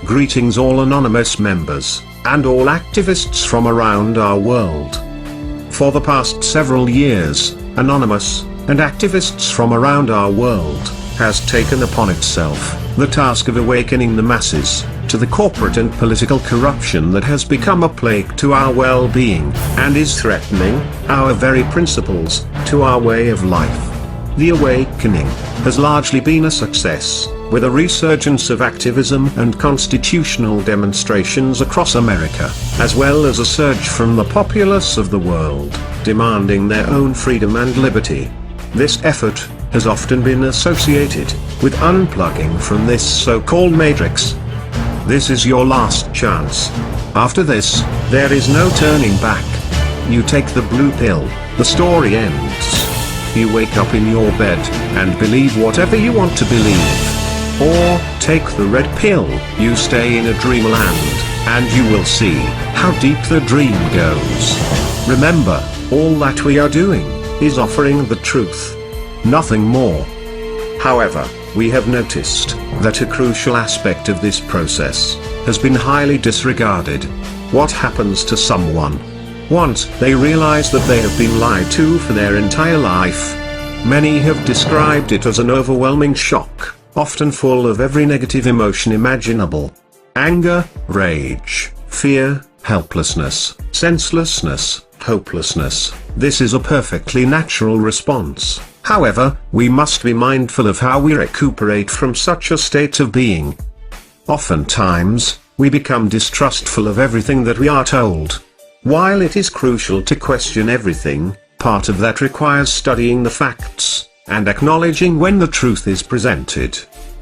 Greetings all anonymous members, and all activists from around our world. For the past several years, Anonymous, and activists from around our world, has taken upon itself the task of awakening the masses to the corporate and political corruption that has become a plague to our well-being, and is threatening our very principles to our way of life. The awakening has largely been a success, with a resurgence of activism and constitutional demonstrations across America, as well as a surge from the populace of the world, demanding their own freedom and liberty. This effort has often been associated with unplugging from this so-called matrix. This is your last chance. After this, there is no turning back. You take the blue pill, the story ends. You wake up in your bed, and believe whatever you want to believe. Or, take the red pill, you stay in a dreamland, and you will see how deep the dream goes. Remember, all that we are doing is offering the truth. Nothing more. However, we have noticed that a crucial aspect of this process has been highly disregarded. What happens to someone once they realize that they have been lied to for their entire life? Many have described it as an overwhelming shock, often full of every negative emotion imaginable. Anger, rage, fear, helplessness, senselessness, hopelessness. This is a perfectly natural response. However, we must be mindful of how we recuperate from such a state of being. Oftentimes, we become distrustful of everything that we are told. While it is crucial to question everything, part of that requires studying the facts, and acknowledging when the truth is presented.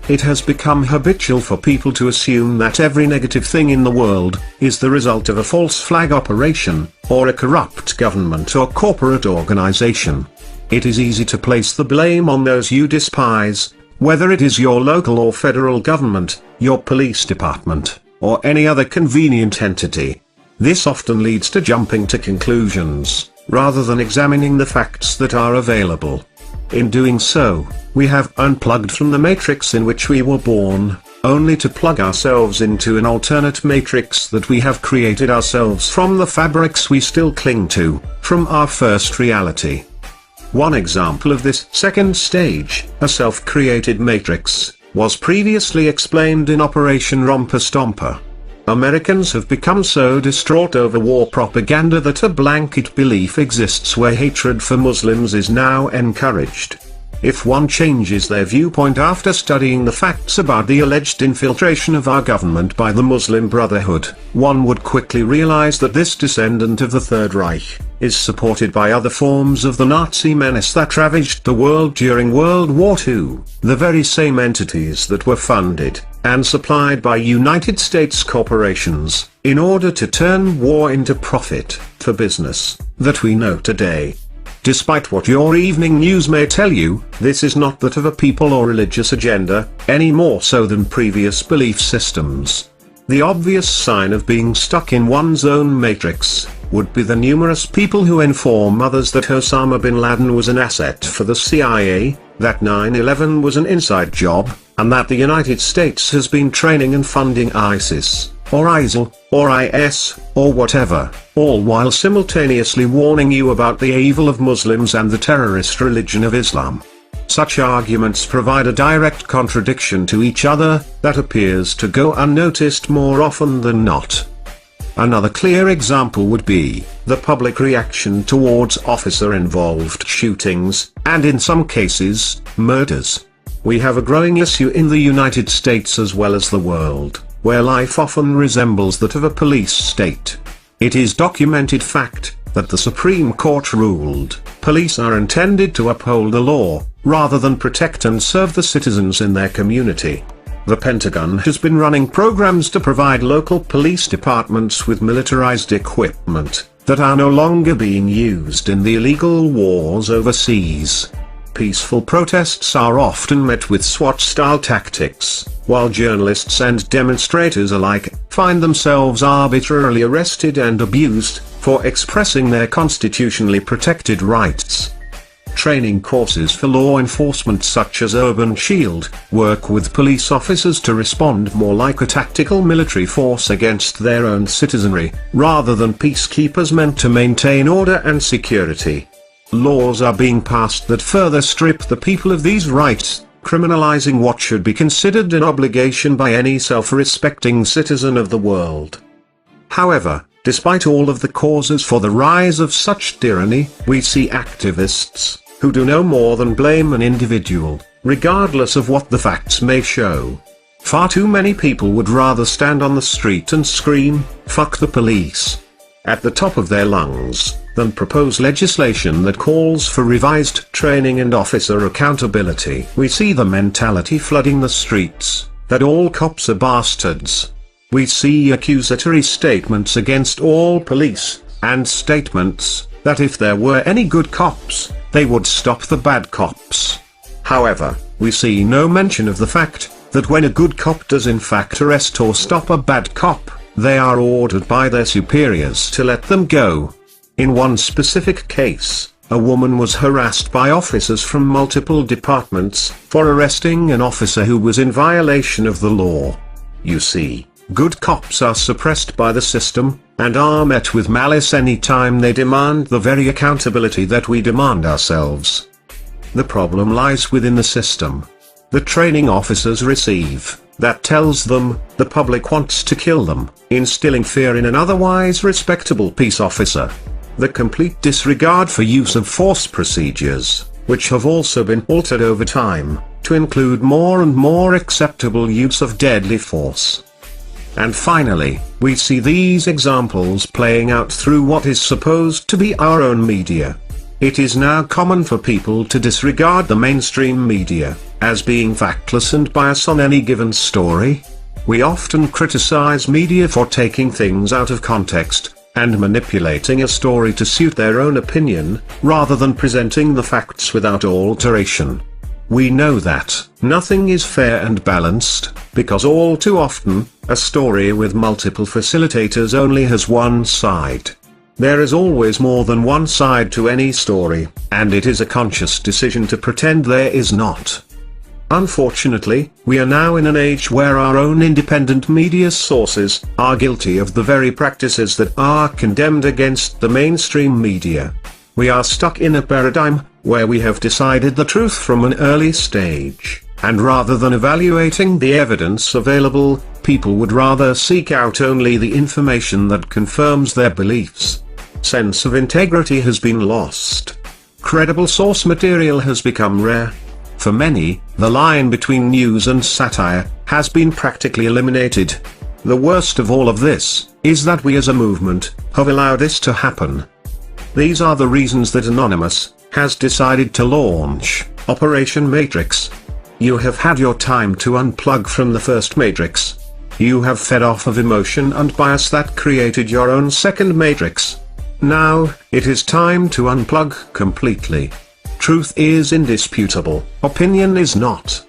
It has become habitual for people to assume that every negative thing in the world is the result of a false flag operation, or a corrupt government or corporate organization. It is easy to place the blame on those you despise, whether it is your local or federal government, your police department, or any other convenient entity. This often leads to jumping to conclusions, rather than examining the facts that are available. In doing so, we have unplugged from the matrix in which we were born, only to plug ourselves into an alternate matrix that we have created ourselves from the fabrics we still cling to, from our first reality. One example of this second stage, a self-created matrix, was previously explained in Operation Romper Stomper. Americans have become so distraught over war propaganda that a blanket belief exists where hatred for Muslims is now encouraged. If one changes their viewpoint after studying the facts about the alleged infiltration of our government by the Muslim Brotherhood, one would quickly realize that this descendant of the Third Reich is supported by other forms of the Nazi menace that ravaged the world during World War II, the very same entities that were funded and supplied by United States corporations, in order to turn war into profit, for business, that we know today. Despite what your evening news may tell you, this is not that of a people or religious agenda, any more so than previous belief systems. The obvious sign of being stuck in one's own matrix would be the numerous people who inform others that Osama bin Laden was an asset for the CIA, that 9/11 was an inside job, and that the United States has been training and funding ISIS, or ISIL, or IS, or whatever, all while simultaneously warning you about the evil of Muslims and the terrorist religion of Islam. Such arguments provide a direct contradiction to each other, that appears to go unnoticed more often than not. Another clear example would be the public reaction towards officer-involved shootings, and in some cases, murders. We have a growing issue in the United States as well as the world, where life often resembles that of a police state. It is documented fact that the Supreme Court ruled, police are intended to uphold the law, rather than protect and serve the citizens in their community. The Pentagon has been running programs to provide local police departments with militarized equipment that are no longer being used in the illegal wars overseas. Peaceful protests are often met with SWAT-style tactics, while journalists and demonstrators alike find themselves arbitrarily arrested and abused for expressing their constitutionally protected rights. training courses for law enforcement such as Urban Shield, work with police officers to respond more like a tactical military force against their own citizenry, rather than peacekeepers meant to maintain order and security. Laws are being passed that further strip the people of these rights, criminalizing what should be considered an obligation by any self-respecting citizen of the world. However, despite all of the causes for the rise of such tyranny, we see activists, who do no more than blame an individual, regardless of what the facts may show. Far too many people would rather stand on the street and scream, "Fuck the police," at the top of their lungs, than propose legislation that calls for revised training and officer accountability. We see the mentality flooding the streets, that all cops are bastards. We see accusatory statements against all police, and statements that if there were any good cops, they would stop the bad cops. However, we see no mention of the fact that when a good cop does in fact arrest or stop a bad cop, they are ordered by their superiors to let them go. In one specific case, a woman was harassed by officers from multiple departments for arresting an officer who was in violation of the law. You see, good cops are suppressed by the system, and are met with malice any time they demand the very accountability that we demand ourselves. The problem lies within the system. The training officers receive, that tells them, the public wants to kill them, instilling fear in an otherwise respectable peace officer. The complete disregard for use of force procedures, which have also been altered over time, to include more and more acceptable use of deadly force. And finally, we see these examples playing out through what is supposed to be our own media. It is now common for people to disregard the mainstream media, as being factless and biased on any given story. We often criticize media for taking things out of context, and manipulating a story to suit their own opinion, rather than presenting the facts without alteration. We know that nothing is fair and balanced, because all too often, a story with multiple facilitators only has one side. There is always more than one side to any story, and it is a conscious decision to pretend there is not. Unfortunately, we are now in an age where our own independent media sources are guilty of the very practices that are condemned against the mainstream media. We are stuck in a paradigm where we have decided the truth from an early stage, and rather than evaluating the evidence available, people would rather seek out only the information that confirms their beliefs. Sense of integrity has been lost. Credible source material has become rare. For many, the line between news and satire has been practically eliminated. The worst of all of this is that we as a movement have allowed this to happen. These are the reasons that Anonymous has decided to launch Operation Matrix. You have had your time to unplug from the first Matrix. You have fed off of emotion and bias that created your own second Matrix. Now, it is time to unplug completely. Truth is indisputable, opinion is not.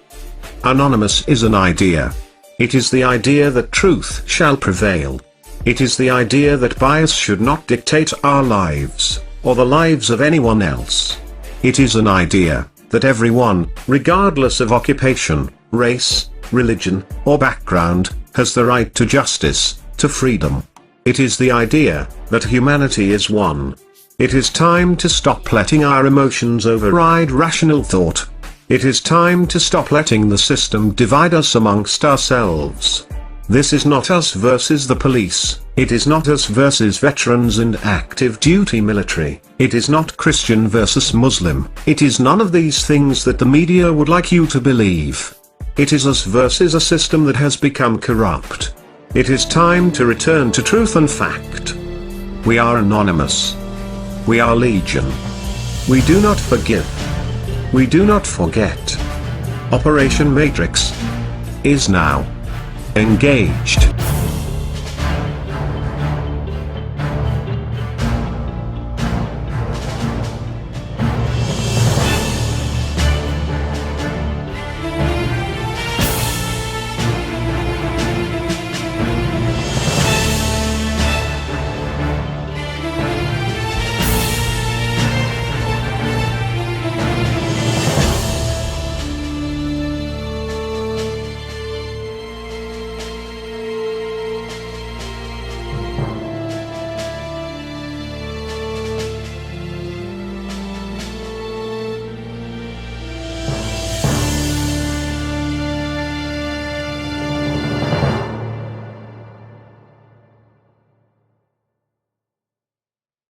Anonymous is an idea. It is the idea that truth shall prevail. It is the idea that bias should not dictate our lives, or the lives of anyone else. It is an idea that everyone, regardless of occupation, race, religion, or background, has the right to justice, to freedom. It is the idea that humanity is one. It is time to stop letting our emotions override rational thought. It is time to stop letting the system divide us amongst ourselves. This is not us versus the police, it is not us versus veterans and active duty military, it is not Christian versus Muslim, it is none of these things that the media would like you to believe. It is us versus a system that has become corrupt. It is time to return to truth and fact. We are Anonymous. We are Legion. We do not forgive. We do not forget. Operation Matrix is now engaged.